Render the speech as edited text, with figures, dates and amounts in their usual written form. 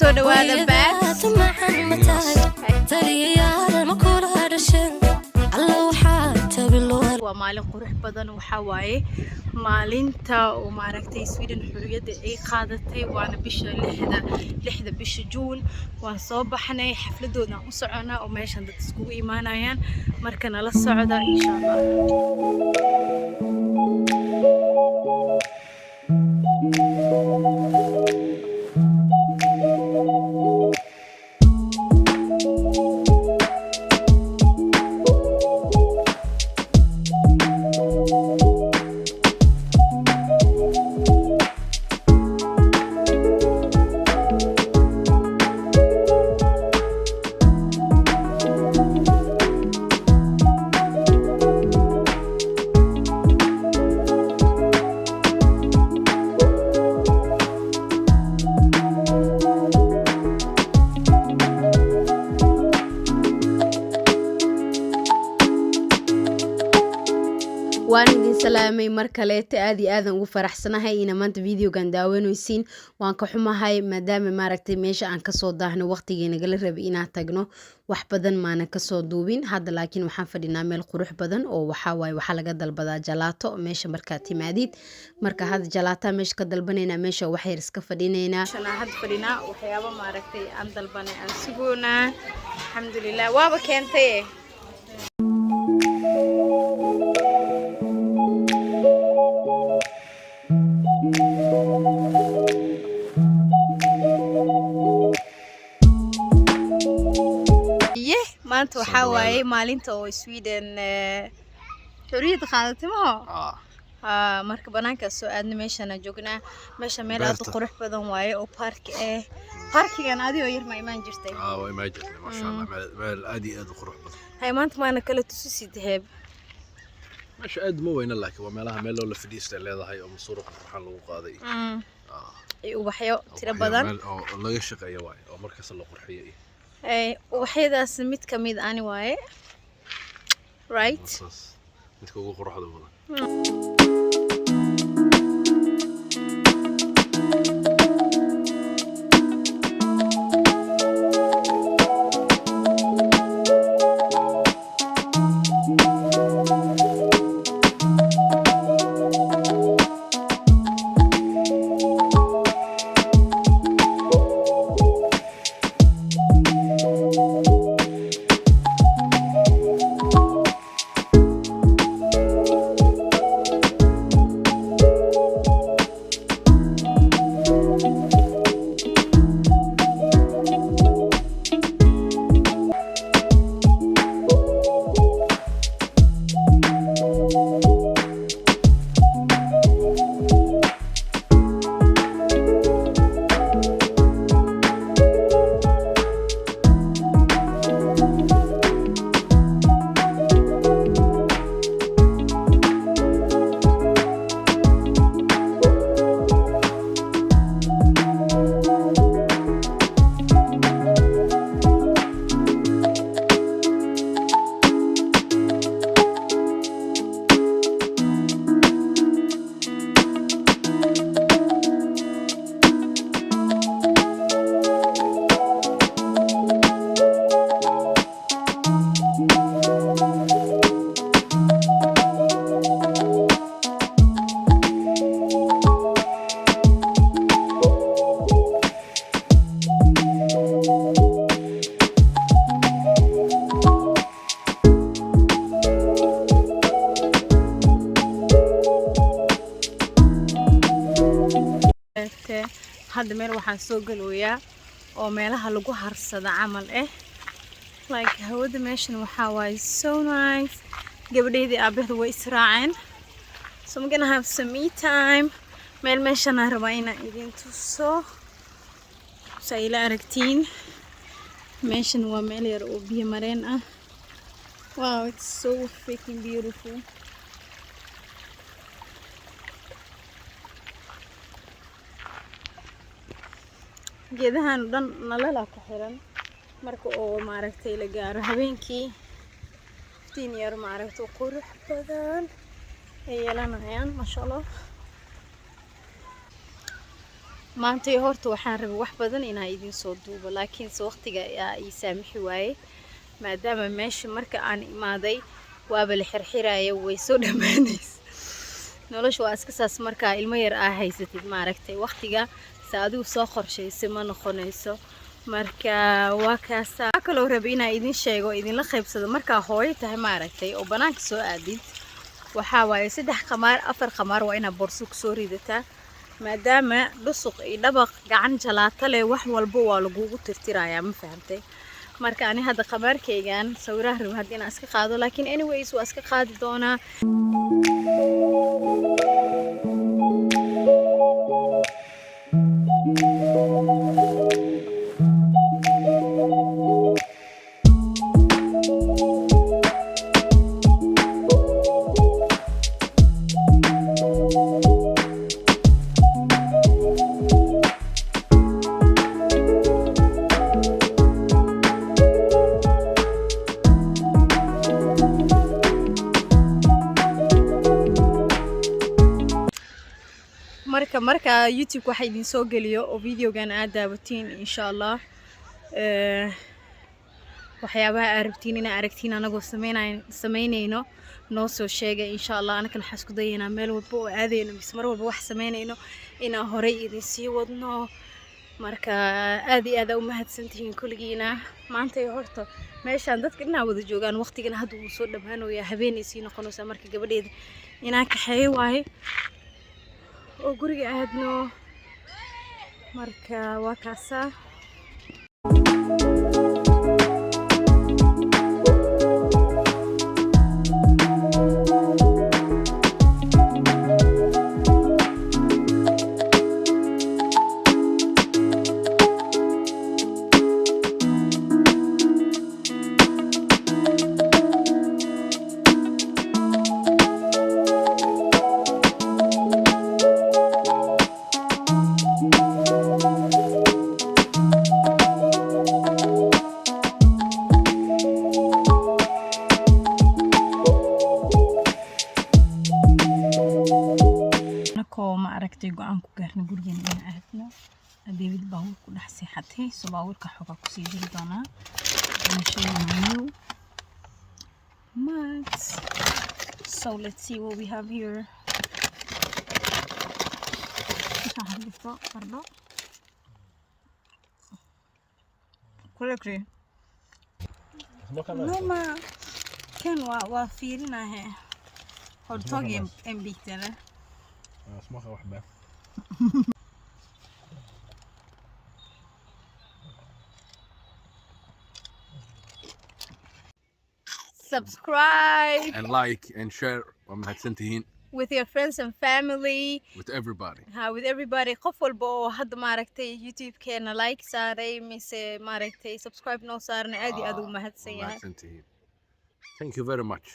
soo dhawaada back waa maalin qurux badan waxa waaye maalinta oo maaragtay Sweden xurriyadda ay qaadatay waana bisha 6 bisha June waan soo baxnay xafladooda u soconaa oo meeshan dad isku iimaanayaan marka nala socda insha Allah waan idin salaamay mar kale aad iyo aadan ugu faraxsanahay in maanta videogan daawanaysiin waan ka xumahay maadaama maaragtay meesha aan ka soo daahno waqtigeena nagala rabay inaan tagno wax badan maana ka soo duubin hadda laakiin waxaan fadhinaa meel qurux badan oo waxa laga dalbadaa jalaato meesha marka timaadid marka hadda jalaato meesha ka dalbanayna meesha wax yar iska fadhineynaa hadda fadhinaa waxyaabo maaragtay aan dalbanay aan sugoona alxamdulillah waaba keentay maanta waxa waaye maalinta oo Sweden xurriyadda qaadatay marka banaanka soo aadna meeshana joognaa meesha meel aad u qurux badan waaye oo parkigan adiga yar ma imaan jirtay waa imaan jirtay ma sha Allah meel aad iyo aad u qurux badan hay maanta maana kala tusisid heeb meesha aad ma weyna laakiin waa meelaha meel loo la fadhiistay leedahay oo masuuq waxaan lagu qaaday waxyo tiro badan oo laga shaqeeyo waaye oo markaas loo qurxiyay waxyadaas mid ka mid ani waaye right midka ugu quruxda badan hadda meel waxaan soo galooyaa oo meelaha lagu harsada camal like hawada meeshan waxa waaye so nice gabadheydii aabaheed way israaceen so I'm gonna have some me time meel meeshan aan rabaa inaan idin tuso say ila aragtiin meeshan waa meel yar oo biyo mareen ah wow it's so freaking beautiful geedahan dhan nalala ku xiran marka oo maaragtay la gaaro habeenkii iftiin yar maaragtay qurux badan ay yeelanayaan masha Allah maanta horta waxaan rabay wax badan inaan idin soo duubo laakiinse waqtiga ayaa ii saamixi waayey maadaama meesha marka aan imaaday waaba la xirxiraya way soo dhammaanaysa nolosha waa iska saas markaa ilmo yar aa haysatid maaragtay waqtiga sa adigu soo qorshaysay ma noqonayso marka waa kaasa kaloo rabay inaan idin sheego idinla qaybsado markaa hooyo tahay maaragtay oo banaanka soo aadid waxaa waaye 3 qamaar 4 qamaar waa inaad boorso ku soo ridataa maadaama dhusuq iyo dhabaq gacan jalaato leh wax walba waa lagugu tirtirayaa ma fahamtay marka ani hadda qamaarkaygan sawiraha rabo hadda inaan iska qaado laakiin anyways waa iska qaadi doonaa marka YouTube waxa idin soo geliyo oo videogan aad daawatiin insha Allah waxyaabaha aad rabtiin inaad aragtiin anagoo sameynayno noo soo sheega insha Allah anaka waxaan isku dayaynaa meel walba oo aadayno mar walba wax sameynayno inaan hore idin sii wadno marka aad iyo aad u mahadsantihiin kulligiina maanta horta meeshaan dadka inaa wada joogaan waqtigan hadda uu soo dhamaanayo habeenaysi noqonaysa marka gabadheeda inaan kaxeeyo waaye oo guriga aadno marka waa kaasa ما aragtay go'aan ku gaarna gurigeena in aadno David baa ku dhax seexatay sabaawirka xoga ku sii jiri doona Max so let's see what we have here كولكري ماما كان وافيرنا هي هرتوجي ام بيتنا اسمها واحدة subscribe and like and share ومهتسنتين with your friends and family with everybody with everybody qof walba oo hadda maaragtay YouTube keena like saaray mise maaragtay subscribe noo saarna aad iyo aad u mahadsan yahay thank you very much